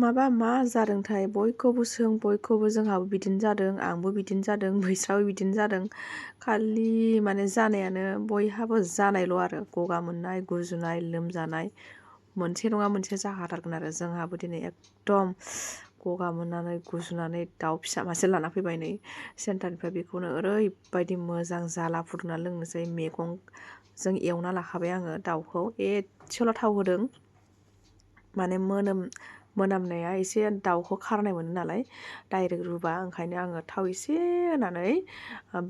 मा जादोंथाय बयखौबो सों बयखौबो जोंहाबो बिदिनो जादों आंबो बिदिनो जादों बैस्राबो बिदिनो जादों खालि माने जानायानो बयहाबो जानायल' आरो गगा मोननाय गुजुनाय लोमजानाय मोनसे नङा मोनसे जाखाथारगोन आरो जोंहाबो दिनै एकदम गगा मोननानै गुजुनानै दाउ फिसा मासे लाना फैबाय नै सेन्टारनिफ्राय बेखौनो ओरैबायदि मोजां जाला फुदुंना लोंनोसै मैगंजों एवना लाखाबाय आङो दाउखौ एसेल' थाव होदों माने मोनामनाया एसे दाउखौ खारनाय मोनो नालाय डाइरेक्ट रुबा ओंखायनो आङो थाव एसे होनानै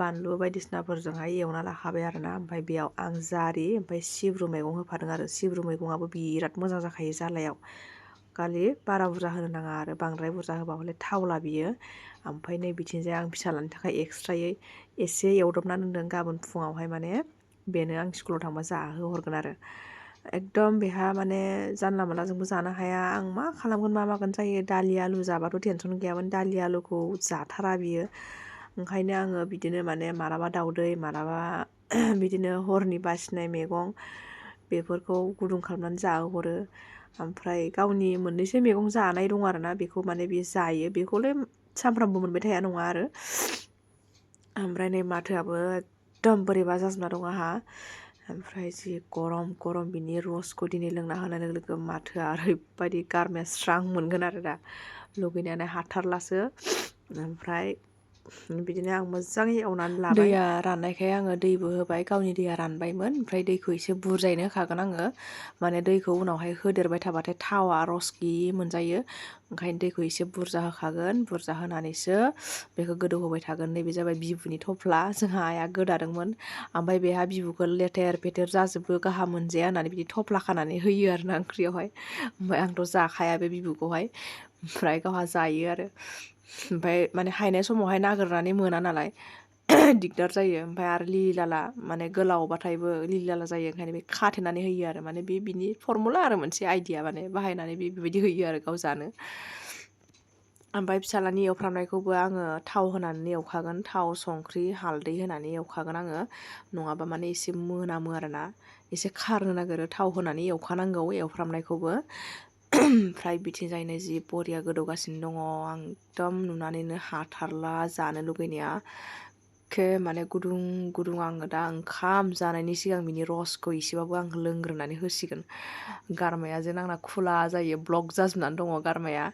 बानलु बायदिसिनाफोरजोंहाय एवना लाखाबाय आरोना ओमफ्राय बेयाव आं जारि ओमफ्राय सिब्रु मैगं होफादों आरो सिब्रु मैगङाबो बिराद मोजां जाखायो जालायाव खालि बारा बुरजा होनो नाङा आरो बांद्राय बुरजा होबा हले थावला बियो ओमफ्राय नै बिथिंजाय आं फिसालानि थाखाय एक्सट्रायै एसे एवदबना दोनदों गाबोन फुङावहाय माने बेनो आं स्कुलाव थांबा जाहोहरगोन आरो एकदम बेहा माने जानला मोनलाजोंबो जानो हाया आं मा खालामगोन मा मागोन जायो दालि आलु जाबाथ' टेनसन गैयामोन दालि आलुखौ जाथारा बियो ओंखायनो आङो बिदिनो माने मालाबा दाउदै मालाबा बिदिनो हरनि बासिनाय मैगं बेफोरखौ गुदुं खालामनानै जाहोहरो ओमफ्राय गावनि मोननैसो मैगं जानाय दं आरोना बेखौ माने बे जायो बेखौलाय सानफ्रामबो मोनबाय थाया नङा आरो ओमफ्राय नै माथोआबो एकदम बोरैबा जाजोबना दं आंहा ओमफ्राय जि गरम बिनि रसखौ दिनै लोंना होनाय लोगो लोगो माथोआ ओरैबायदि गारमाया स्रां मोनगोन आरो दा लुगैनायानो हाथारलासो ओमफ्राय बिदिनो आं मोजाङै एवनानै लाबाय दैया राननायखाय आङो दैबो होबाय गावनि दैया रानबायमोन ओमफ्राय दैखौ एसे बुरजायैनो होखागोन आङो माने दैखौ उनावहाय होदेरबाय थाबाथाय थावा रस गैयि मोनजायो ओंखायनो दैखौ एसे बुरजा होखागोन बुरजा होनानैसो बेखौ गोदौ होबाय थागोन नैबे जाबाय बिबुनि थफ्ला जोंहा आइया गोदादोंमोन ओमफ्राय बेहा बिबुखौ लेथेर फेथेर जाजोबो गाहाम मोनजाया होननानै बिदि थफ्ला खानानै होयो आरोना ओंख्रियावहाय ओमफ्राय आंथ' जाखाया बे बिबुखौहाय ओमफ्राय गावहा जायो आरो ओमफ्राय माने हायनाय समावहाय नागिरनानै मोना नालाय दिगदार जायो ओमफ्राय आरो लिलि लाला माने गोलावबाथायबो लिलि लाला जायो ओंखायनो बे खाथेनानै होयो आरो माने बे बिनि फरमुला आरो मोनसे आइदिया माने बाहायनानै बेबायदि होयो आरो गाव जानो ओमफ्राय फिसालानि एवफ्रामनायखौबो आङो थाव होनानै एवखागोन थाव संख्रि हालदै होनानै एवखागोन आङो नङाबा माने एसे मोनामो आरोना एसे खारनो नागिरो थाव होनानै एवखानांगौ एवफ्रामनायखौबो ओमफ्राय बिथिंजायनो जि बरिया गोदौगासिनो दङ आं एकदम नुनानैनो हाथारला जानो लुगैनाया माने गुदुं आङो दा ओंखाम जानायनि सिगां बिनि रसखौ एसेबाबो आं लोंग्रोनानै होसिगोन गारमाया जेन आंना खुला जायो ब्लक जाजोबनानै दङ गारमाया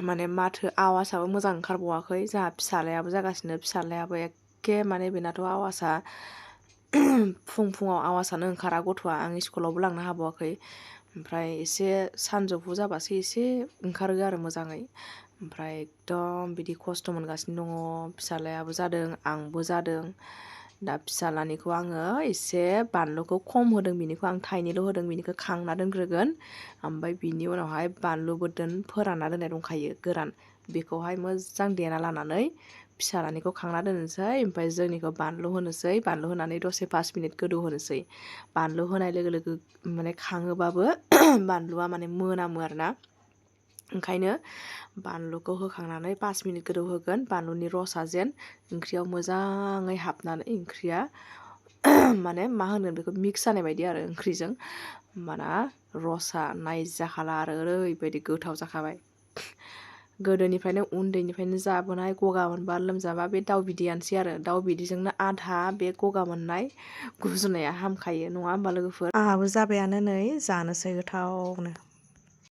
माने माथो आवासाबो मोजां ओंखारबावाखै जोंहा फिसालायाबो जागासिनो फिसालायाबो एखे माने बेनाथ' आवासा फुङाव आवासानो ओंखारा गथ'आ आं स्कुलावबो लांनो हाबावाखै ओमफ्राय एसे सानजौफु जाबासो एसे ओंखारो आरो मोजाङै ओमफ्राय एकदम बिदि खस्थ' मोनगासिनो दङ फिसालायाबो जादों आंबो जादों दा फिसालानिखौ आङो एसे बानलुखौ खम होदों बिनिखौ आं थाइनैल' होदों बिनिखौ खांना दोनग्रोगोन ओमफ्राय बिनि उनावहाय बानलु बोरदोन फोरानना दोननाय दंखायो गोरान बेखौहाय मोजां देना लानानै फिसालानिखौ खांना दोननोसै ओमफ्राय जोंनिखौ बानलु होनोसै बानलु होनानै दसे 5 मिनिट गोदौ होनोसै बानलु होनाय लोगो लोगो माने खाङोबाबो बानलुआ माने मोनामो आरोना ओंखायनो बानलुखौ होखांनानै 5 मिनिट गोदौ होगोन बानलुनि रसा जेन ओंख्रियाव मोजाङै हाबनानै ओंख्रिया माने मा होनो बेखौ मिक्स जानाय बायदि आरो ओंख्रिजों होमबाना रसा नायजाखाला आरो ओरैबायदि गोथाव जाखाबाय गोदोनिफ्रायनो उन्दैनिफ्रायनो जाबोनाय गगा मोनबा लोमजाबा बे दाउ बिदैयानोसै आरो दाउ बिदैजोंनो आधा बे गगा मोननाय गुजुनाया हामखायो नङा होमबा लोगोफोर आंहाबो जाबायानो नै जानोसै गोथावनो